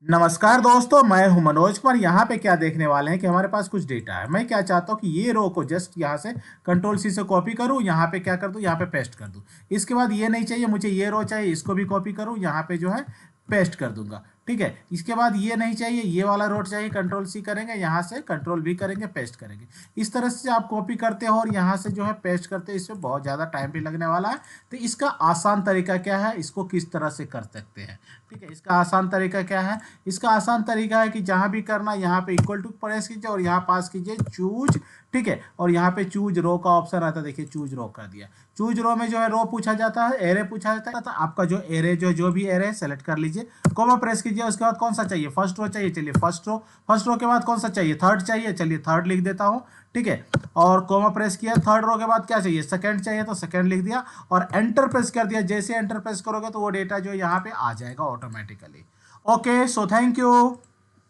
नमस्कार दोस्तों, मैं हूं मनोज कुमार। यहाँ पे क्या देखने वाले हैं कि हमारे पास कुछ डेटा है। मैं क्या चाहता हूँ कि ये रो को जस्ट यहाँ से कंट्रोल सी से कॉपी करूँ, यहाँ पे क्या कर दूँ, यहाँ पे पेस्ट कर दूँ। इसके बाद ये नहीं चाहिए मुझे, ये रो चाहिए, इसको भी कॉपी करूँ, यहाँ पे जो है पेस्ट कर दूंगा। ठीक है, इसके बाद ये नहीं चाहिए, ये वाला रो चाहिए, कंट्रोल सी करेंगे, यहाँ से कंट्रोल भी करेंगे, पेस्ट करेंगे। इस तरह से आप कॉपी करते हो और यहाँ से जो है पेस्ट करते हैं। इसमें बहुत ज़्यादा टाइम भी लगने वाला है। तो इसका आसान तरीका क्या है, इसको किस तरह से कर सकते हैं। ठीक है, इसका आसान तरीका क्या है। इसका आसान तरीका है कि जहां भी करना यहाँ पे इक्वल टू प्रेस कीजिए और यहाँ पास कीजिए चूज। ठीक है, और यहाँ पे चूज रो का ऑप्शन आता है, देखिए चूज रो कर दिया। चूज रो में जो है रो पूछा जाता है, एरे पूछा जाता है। तो आपका जो एरे जो भी एरे है सेलेक्ट कर लीजिए, कोमा प्रेस कीजिए। उसके बाद कौन सा चाहिए, फर्स्ट रो चाहिए, चलिए फर्स्ट रो। फर्स्ट रो के बाद कौन सा चाहिए, थर्ड चाहिए, चलिए थर्ड लिख देता हूँ। ठीक है, और कोमा प्रेस किया। थर्ड रो के बाद क्या चाहिए, सेकंड चाहिए, तो सेकंड लिख दिया और एंटर प्रेस कर दिया। जैसे एंटर प्रेस करोगे तो वो डेटा जो यहाँ पे आ जाएगा automatically. Okay, so thank you.